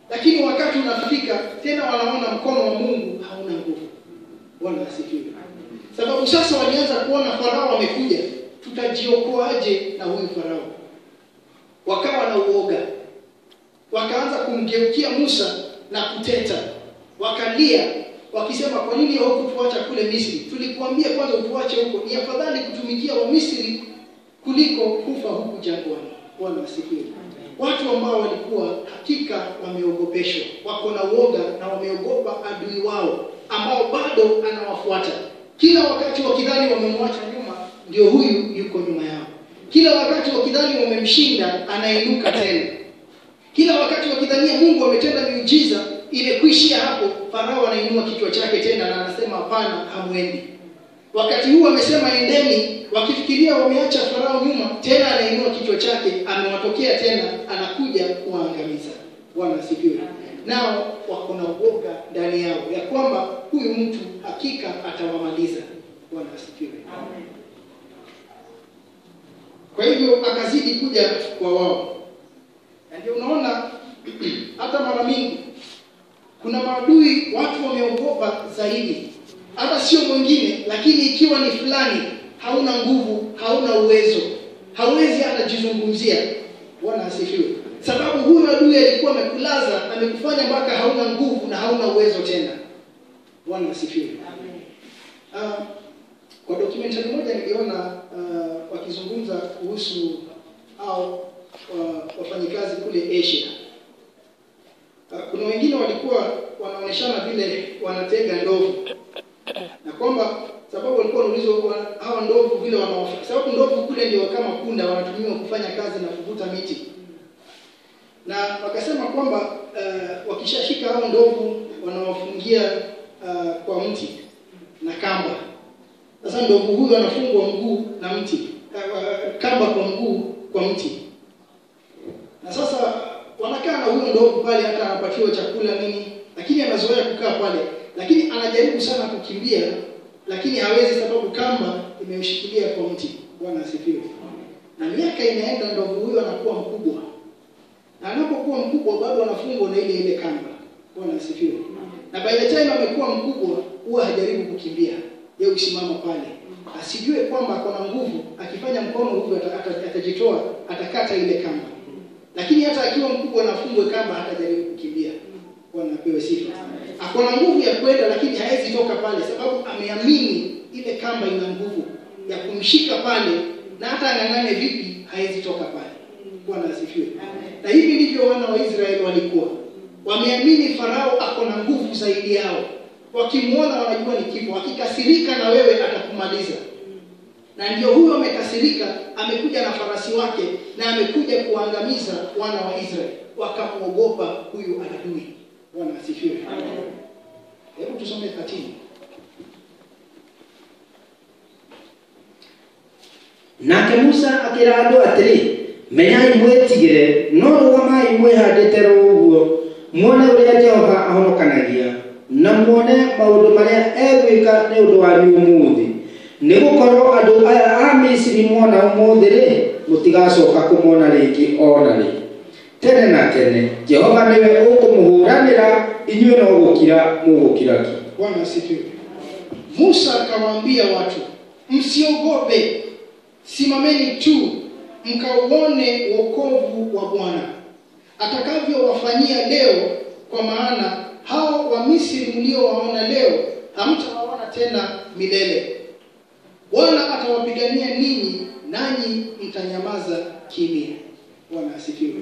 lakini wakati unafika tena wanaona mkono wa Mungu hauna nguvu. Bwana asifiwe. Sababu sasa walianza kuona Farao amekuja, tutajiokoaje na huyu Farao? Wakawa na uoga. Wakaanza kumgeukia Musa na kuteta. Wakalia wakisema, kwa nini hukutuacha kule Misri? Tulikuambia kwanza utuache huko. Ni afadhali kutumikia wa Misri kuliko kufa huku jangwani. Bwana asifiwe. Watu ambao walikuwa hakika wameogopeshwa, wako na uoga na wameogopa adui wao ambao bado anawafuata. Kila wakati wakidhani wamemwacha nyuma, ndio huyu yuko nyuma yao. Kila wakati wakidhani wamemshinda, anainuka tena. Kila wakati wakidhania Mungu ametenda miujiza, imekuishia hapo, Farao anainua kichwa chake tena na anasema hapana, hamwendi. Wakati huu amesema endeni, wakifikiria wameacha Farao nyuma, tena anainua kichwa chake, amewatokea tena, anakuja kuwaangamiza. Bwana asifiwe. Nao wako na uoga ndani yao ya kwamba huyu mtu hakika atawamaliza. Bwana asifiwe. Amen. Kwa hivyo akazidi kuja kwa wao. Na ndio unaona hata mara mingi kuna maadui watu wameogopa zaidi. Hata sio mwingine, lakini ikiwa ni fulani, hauna nguvu, hauna uwezo, hawezi hata jizungumzia. Bwana asifiwe. Sababu huyu adui alikuwa amekulaza, amekufanya mpaka hauna nguvu na hauna uwezo tena. Bwana asifiwe. Amen. Kwa documentary moja niliona wakizungumza kuhusu wafanyikazi kule Asia. Kuna wengine walikuwa wanaoneshana vile wanatega ndovu. Na kwamba sababu walikuwa wanaulizwa hawa ndovu vile wanawafanya. Sababu ndovu kule ndio kama punda wanatumiwa kufanya kazi na kuvuta miti. Na wakasema kwamba wakishashika hao ndovu wanawafungia kwa mti na kamba. Sasa ndovu huyu anafungwa mguu na mti, kamba kwa mguu kwa mti. Na sasa wanakaa na huyo ndovu pale, hata anapatiwa chakula nini, lakini anazoea kukaa pale, lakini anajaribu sana kukimbia, lakini hawezi sababu kamba imemshikilia kwa mti. Bwana asifiwe. Na miaka inaenda, ndovu huyo anakuwa mkubwa, na anapokuwa mkubwa bado anafungwa na ile kamba. Bwana asifiwe. Na by the time amekuwa mkubwa, huwa hajaribu kukimbia, yeye usimama pale, asijue kwamba ako na nguvu. Akifanya mkono nguvu atajitoa, atakata ile kamba. Lakini hata akiwa mkubwa na afungwe kamba, hatajaribu kukimbia. Bwana apewe sifa. Ako na nguvu ya kwenda, lakini haezi toka pale, sababu ameamini ile kamba ina nguvu ya kumshika pale, na hata ang'ang'ane vipi haezi toka pale. Bwana asifiwe. Na hivi ndivyo wana wa Israeli walikuwa. Wameamini Farao ako na nguvu zaidi yao. Wakimuona wanajua ni kifo. Akikasirika na wewe atakumaliza. Na ndio huyo amekasirika, amekuja na farasi wake na amekuja kuangamiza wana wa Israeli. Wakamuogopa huyu adui. Bwana asifiwe. Hebu tusome 13. Nake Musa akira andu atiri, menyai mwetigire, no rugamai mwihandite ruguo, muone uria Jehova ahonokanagia, na muone maundu maria egwika ni undu wanyu umuthi. Ni gukorwo andu aya a Misiri muona umuthi ri, mutigacoka kumona ringi ona ri. Tene na tene Jehova niwe ukumuhuranira, inyuĩ no gukira mugukira ki. Bwana asifiwe. Musa akawaambia watu, msiogope, simameni tu mkauone wokovu wa Bwana atakavyowafanyia leo, kwa maana hao wa Misri mliowaona leo hamtawaona tena milele. Bwana atawapigania ninyi, nanyi mtanyamaza kimya. Bwana asifiwe.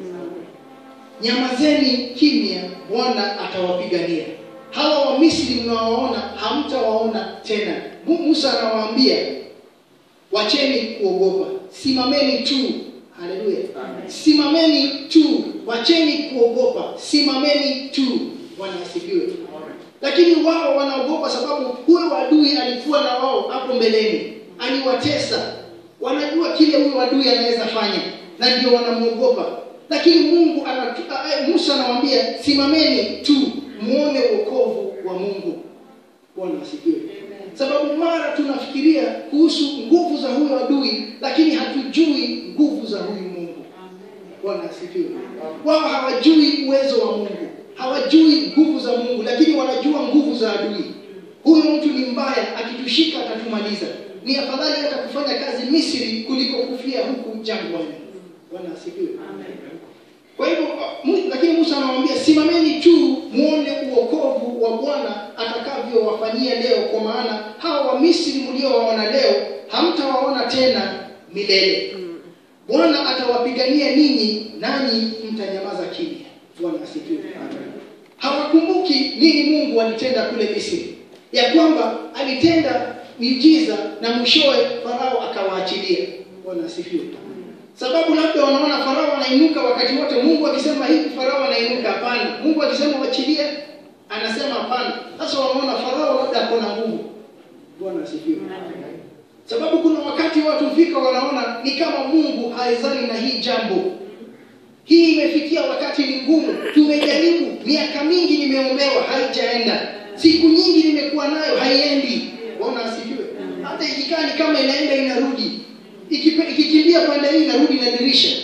Nyamazeni kimya, Bwana atawapigania. Hawa wa Misri mnaowaona hamtawaona tena. Musa anawaambia, wacheni kuogopa, simameni tu. Haleluya. Simameni tu, wacheni kuogopa, simameni tu. Bwana asifiwe. Lakini wao wanaogopa sababu huyo adui alikuwa na wao hapo mbeleni, aliwatesa. Wanajua kile huyo adui anaweza fanya, na ndio wanamuogopa. Lakini Mungu Musa anawaambia, simameni tu muone wokovu wa Mungu. Bwana asifiwe. Sababu mara tunafikiria kuhusu nguvu za huyo adui, lakini hatujui nguvu za huyu Mungu. Bwana asifiwe. Wao hawajui uwezo wa Mungu, hawajui nguvu za Mungu, lakini wanajua nguvu za adui. Huyu mtu ni mbaya, akitushika atatumaliza. Ni afadhali hata kufanya kazi Misri kuliko kufia huku jangwani. Bwana asifiwe. Kwa hivyo lakini Musa anawaambia, simameni tu muone uokovu wa Bwana atakavyowafanyia leo, kwa maana hao wa Misri mliowaona leo hamtawaona tena milele. Bwana atawapigania ninyi, nanyi mtanyamaza kimya. Bwana asifiwe. Hawakumbuki nini Mungu alitenda kule Misri, ya kwamba alitenda miujiza na mwishowe Farao akawaachilia. Bwana asifiwe. Sababu labda wanaona Farao anainuka wakati wote. Mungu akisema hivi Farao anainuka, hapana. Mungu akisema wachilie, anasema hapana. Sasa wanaona Farao labda ako na nguvu. Bwana asifiwe. Sababu kuna wakati watu fika wanaona ni kama Mungu haizani na hii jambo. Hii imefikia wakati ni ngumu. Tumejaribu miaka mingi, nimeombewa haijaenda. Siku nyingi nimekuwa nayo haiendi. Bwana asifiwe. Hata ikikaa ni kama inaenda inarudi. Ikikimbia pande hii inarudi na dirisha.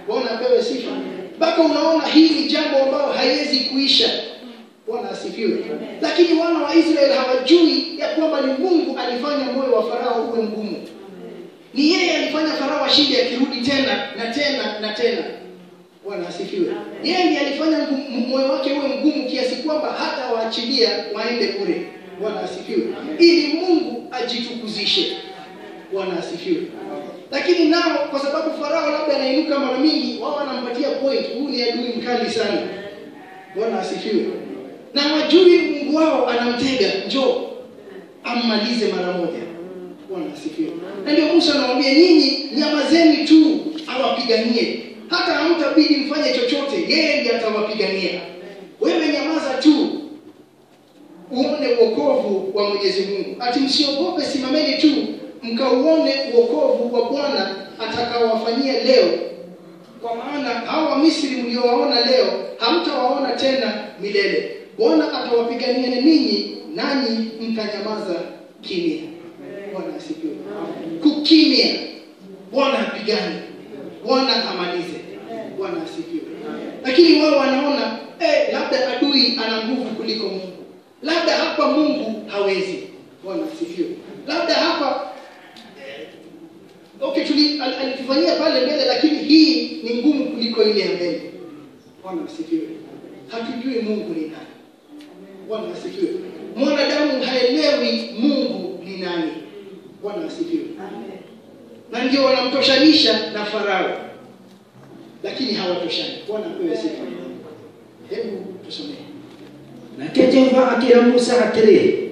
Bwana apewe sifa. Baka unaona hii ni jambo ambalo haiwezi kuisha. Bwana asifiwe. Lakini wana wa Israeli hawajui ya kwamba ni Mungu alifanya moyo wa Farao uwe mgumu. Ni yeye alifanya Farao ashinde akirudi tena na tena na tena. Bwana asifiwe. Yeye ndiye alifanya moyo wake uwe mgumu kiasi kwamba hata waachilia waende kule. Bwana asifiwe. Ili Mungu ajitukuzishe. Bwana asifiwe. Lakini nao kwa sababu Farao labda anainuka mara mingi, wao wanampatia point, huyu ni adui mkali sana. Bwana asifiwe. Na wajui Mungu wao anamtega, njoo ammalize mara moja. Bwana asifiwe. Na ndio Musa anawaambia, nyinyi nyamazeni tu awapiganie. Hata hamtabidi mfanye chochote, yeye ndiye atawapigania. Wewe nyamaza tu uone wokovu wa Mwenyezi Mungu. Ati msiogope, simameni tu mkauone wokovu wa Bwana atakaowafanyia leo, kwa maana hao wa Misri mliowaona leo hamtawaona tena milele. Bwana atawapigania ninyi nanyi mtanyamaza kimya. Bwana asifiwe. Kukimya. Bwana apigane. Bwana amalize. Bwana asifiwe. Lakini wao wanaona labda adui ana nguvu kuliko Mungu. Labda hapa Mungu hawezi. Bwana asifiwe. Labda hapa alitufanyia pale mbele, lakini hii ni ngumu kuliko ile ya mbele. Bwana asifiwe. Hatujui Mungu ni nani. Bwana asifiwe. Mwanadamu haelewi Mungu ni nani. Bwana asifiwe. Amen. Na ndio wanamtoshanisha na Farao, lakini hawatoshani. Bwana apewe sifa. Hebu tusome. Nake Jehova akira Musa atiri,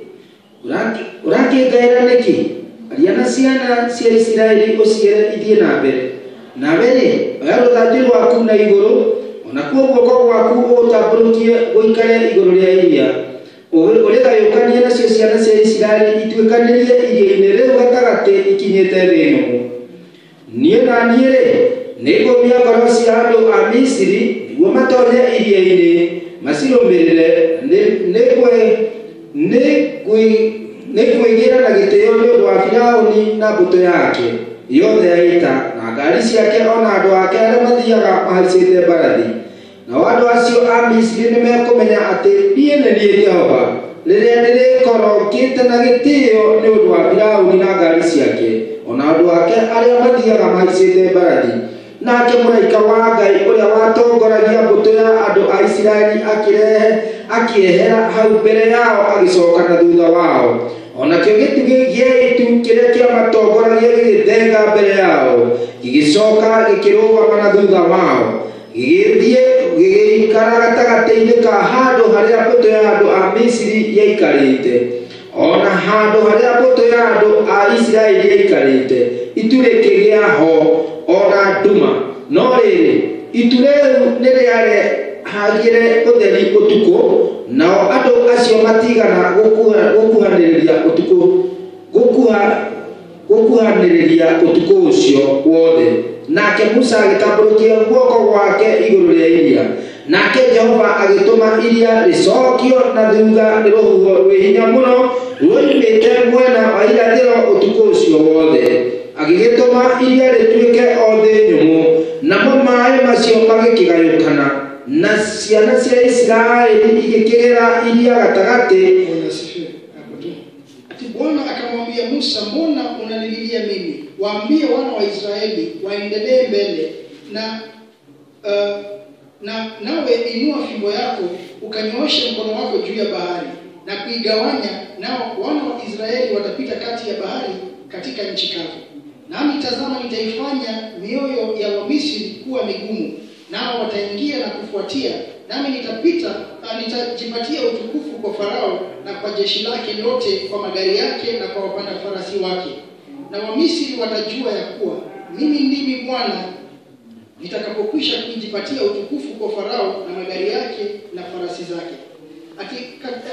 urangigaira niki ariana ciana cia Isiraeli uciere ithie na mbere, nawe ri oya ruthanju rwaku na iguru, onakuo guoko gwaku utamburukie guikare iguru ria iria, urigayukanie nacio ciana cia Isiraeli ituikanirie iria-ini riu gatagati ikinyite thi nyumu. Nie na nie ri nigumia ngoro cia andu a Misiri niguo matonye iria-ini macirumirire, nĩkwĩgira na gĩtĩo nĩ ũndũ wa Firaũni na mbũtũ yake yothe ya ita na ngari ciake ona andũ ake arĩa mathiaga mahaicĩte mbarathi. Nao andũ acio a Misiri nĩmekũmenya atĩ niĩ nĩ niĩ Jehova rĩrĩa ndĩrĩkorokĩte na gĩtĩo nĩ ũndũ wa Firaũni na ngari ciake ona andũ ake arĩa mathiaga mahaicĩte mbarathi. Nake mũraika wa Ngai ũrĩa watongoragia mbũtũ ya andũ a Isiraeli akĩehera hau mbere yao agĩcoka na thutha wao. Onakĩo gĩtugĩ gĩa itu kĩrĩa kĩamatongoragia gĩgĩthenga mbere yao gĩgĩcoka gĩkĩrũgama na thutha wao, gĩgĩthiĩ gĩgĩikara gatagatĩ-inĩ ka handũ harĩa mbũtũ ya andũ a Misiri yaikarĩte, ona handũ harĩa mbũtũ ya andũ a Isiraeli yaikarĩte itu rĩkĩgĩa ho ona nduma. No rĩrĩ itu rĩu nĩ rĩarehagire ũtheri ũtukũ, nao andũ acio matigana gũkuhanĩrĩria ũtukũ ũcio wothe. Nake Musa agĩtambũrũkia guoko gwake igũrũ rĩa iria, nake Jehova agĩtũma iria rĩcokio na thutha nĩ rũhuho rwĩ hinya mũno ruoimĩte mwena wa irathĩro ũtukũ ũcio wothe, agĩgĩtũma iria rĩtuĩke o thĩ nyũmũ, namo maaĩ macio magĩkĩgayũkana na ciana cia Isiraeli igĩkĩgera iria gatagatĩ. Ati Bwana akamwambia Musa, mbona unanililia mimi? Waambie wana wa Israeli waendelee mbele nawe inua fimbo yako ukanyooshe mkono wako juu ya bahari na kuigawanya, nao wana wa Israeli watapita kati ya bahari katika nchi kavu. Nami tazama, nitaifanya mioyo ya Wamisri kuwa migumu, nao wataingia na kufuatia, nami nitajipatia utukufu kwa Farao na kwa jeshi lake lote, kwa magari yake na kwa wapanda farasi wake. Na Wamisri watajua ya kuwa mimi ndimi Bwana nitakapokwisha kujipatia utukufu kwa Farao na magari yake na farasi zake.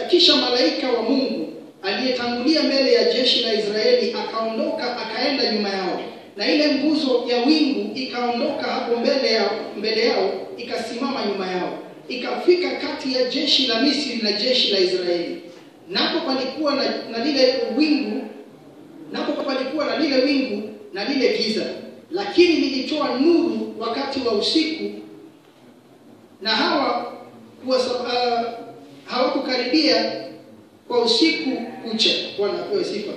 Kisha malaika wa Mungu aliyetangulia mbele ya jeshi la Israeli akaondoka akaenda nyuma yao, na ile nguzo ya wingu ikaondoka hapo mbele yao ikasimama nyuma yao, ikafika kati ya jeshi la Misri na jeshi la Israeli. Napo palikuwa na lile wingu na lile giza, lakini lilitoa nuru wakati wa usiku, na hawakukaribia kwa usiku kucha. Bwana apewe sifa.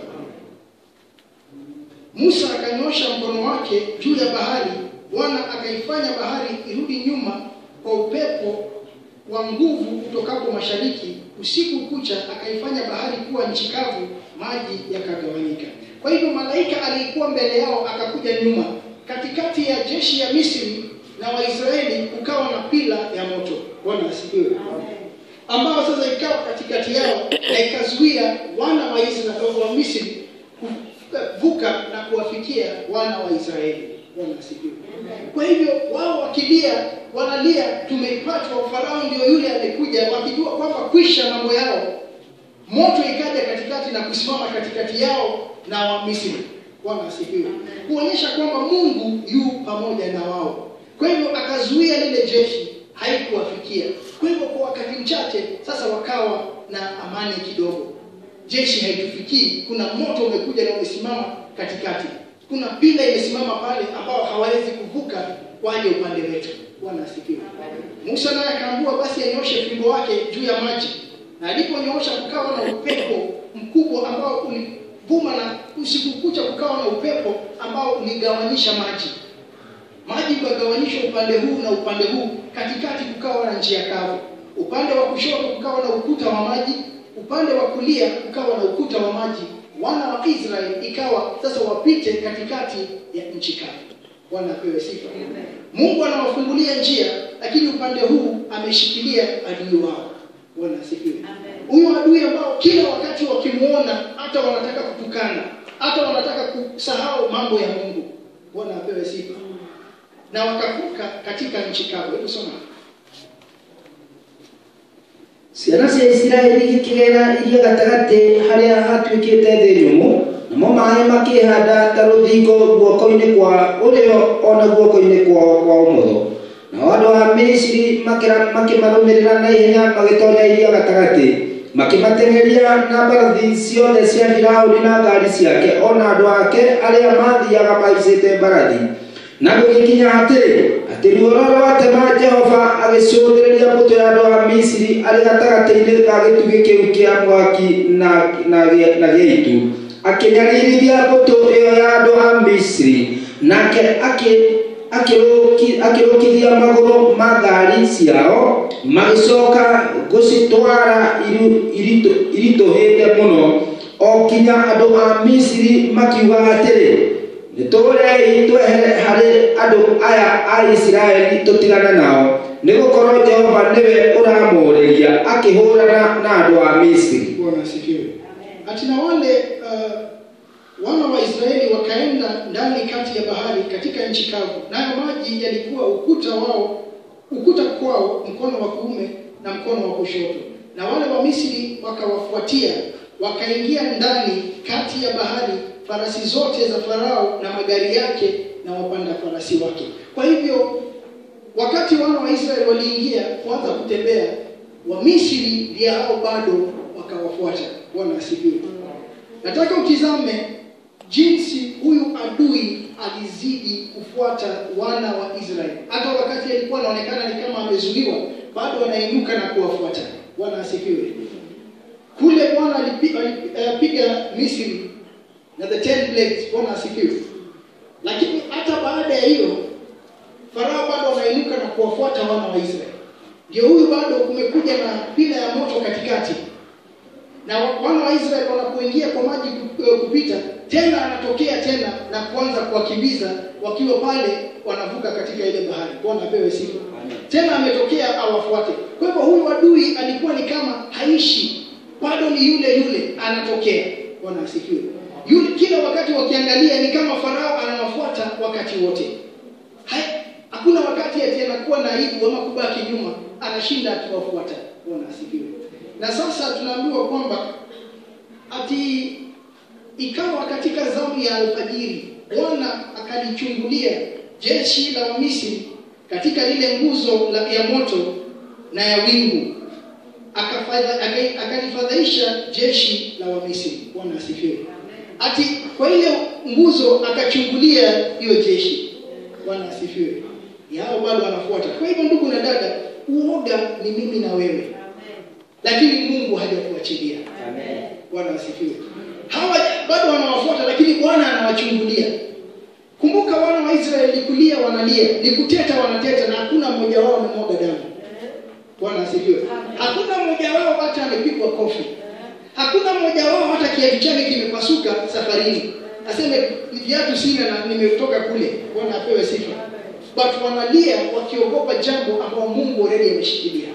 Musa akanyosha mkono wake juu ya bahari, Bwana akaifanya bahari irudi nyuma kwa upepo wa nguvu kutokapo mashariki. Usiku kucha akaifanya bahari kuwa nchi kavu, maji yakagawanyika. Kwa hivyo malaika alikuwa mbele yao akakuja nyuma. Katikati ya jeshi ya Misri na Waisraeli kukawa na pila ya moto. Bwana asifiwe. Ambao sasa ikawa katikati yao na ikazuia wana wa Israeli wa Misri kuvuka na kuwafikia wana wa Israeli. Bwana asifiwe. Kwa hivyo wao wakilia, wanalia, tumepatwa, Farao ndio yule amekuja, wakijua kwamba kwisha mambo yao. Moto ikaja katikati na kusimama katikati yao na wa Misri. Bwana asifiwe. Kuonyesha kwamba Mungu yu pamoja na wao. Kwa hivyo akazuia lile jeshi, haikuwafikia. Kwa hivyo kwa wakati mchache sasa wakawa na amani kidogo. Jeshi haitufikii, kuna moto umekuja na umesimama katikati. Kuna pila imesimama pale ambao hawawezi kuvuka waje upande wetu. Bwana asifiwe. Musa naye akaambiwa basi anyoshe fimbo wake juu ya maji. Na aliponyoosha kukawa na upepo mkubwa ambao ulivuma, na usiku kucha kukawa na upepo ambao uligawanyisha maji. Maji kugawanyishwa upande huu na upande huu, katikati kukawa na njia kavu. Upande wa kushoto kukawa na ukuta wa maji, upande wa kulia kukawa na ukuta wa maji. Wana wa Israeli ikawa sasa wapite katikati ya nchi kavu. Bwana apewe sifa. Mungu anawafungulia njia, lakini upande huu ameshikilia adui wao. Bwana asifiwe. Huyo adui ambao kila wakati wakimuona hata wanataka kutukana, hata wanataka kusahau mambo ya Mungu. Bwana apewe sifa. Na wakavuka katika nchi kavu. Hebu soma. Ciana cia Isiraeli ikigera iria gatagati haria hatuikite thi nyumu, namo maaĩ makĩhanda ta rũthingo guoko-inĩ kwa ũrĩo ona guoko-inĩ kwa ũmotho. Nao andũ a Misiri makĩmarũmĩrĩra na ihenya magĩtonya iria gatagati, makĩmateng'eria na mbarathi ciothe cia Firaũni na ngari ciake, ona andũ ake arĩa mathiaga mahaicĩte mbarathi. Na gũgĩkinya atĩ ruo rwatema Jehova agĩcũthĩrĩria mbũtũ ya andũ a Misiri arĩ gatagatĩ-inĩ ka gĩtugĩ kĩu kĩa mwaki na gĩitu, akĩnyarĩrithia mbũtũ ĩyo ya andũ a Misiri, nake akĩrũkithia magũrũ ma ngari ciao, magĩcoka gũcitwara iritũhĩte mũno, o kinya andũ a Misiri makiuga atĩrĩ, nĩtũrei twehere harĩ andũ aya a Isiraeli tũtigane nao, nĩgũkorwo Jehova nĩwe ũramũrĩria akĩhũrana na andũ a Misiri. Bwana asifiwe. Atina wale wana wa Israeli wakaenda ndani kati ya bahari katika nchi kavu, nayo maji yalikuwa ukuta kwao mkono wa kuume na mkono wa kushoto. Na wale wa Misri wakawafuatia, wakaingia ndani kati ya bahari, farasi zote za Farao na magari yake na wapanda farasi wake. Kwa hivyo wakati wana wa Israeli waliingia kuanza kutembea, wa Misri ndio hao bado wakawafuata. Bwana asifiwe. Nataka utizame jinsi huyu adui alizidi kufuata wana wa Israeli. Hata wakati alikuwa anaonekana ni kama amezuiwa, bado anainuka na kuwafuata. Bwana asifiwe. Kule Bwana alipiga Misri na the 10 plagues. Bwana asifiwe. Lakini hata baada ya hiyo Farao bado anainuka na kuwafuata wana wa Israeli. Ndio huyu bado kumekuja na pila ya moto katikati. Na wana wa Israeli wanapoingia kwa maji kupita, tena anatokea tena na kuanza kuwakimbiza wakiwa pale wanavuka katika ile bahari. Bwana apewe sifa. Tena ametokea awafuate. Kwa hivyo huyu adui alikuwa ni kama haishi, bado ni yule anatokea. Bwana asifiwe. Yule kila wakati wakiangalia ni kama Farao anawafuata wakati wote. Hakuna wakati ati anakuwa na aibu ama kubaki nyuma, anashinda akiwafuata. Bwana asifiwe. Na sasa tunaambiwa kwamba ati ikawa katika zamu ya alfajiri Bwana akalichungulia jeshi la Misri katika lile nguzo ya moto na ya wingu, akalifadhaisha jeshi la Misri. Bwana asifiwe. Ati kwa ile nguzo akachungulia hiyo jeshi. Bwana asifiwe. Yao bado wanafuata. Kwa hivyo ndugu na dada, uoga ni mimi na wewe. Lakini Mungu hajakuachilia. Amen. Bwana asifiwe. Hawa bado wanawafuata, lakini Bwana anawachungulia. Kumbuka wana wa Israeli kulia wanalia, ni kuteta wanateta, na hakuna mmoja wao amemwaga damu. Bwana asifiwe. Hakuna mmoja wao hata amepigwa kofi. Hakuna mmoja wao hata kiatu chake kimepasuka safarini, aseme viatu sina na nimetoka kule. Bwana apewe sifa. But wanalia wakiogopa jambo ambalo Mungu already ameshikilia.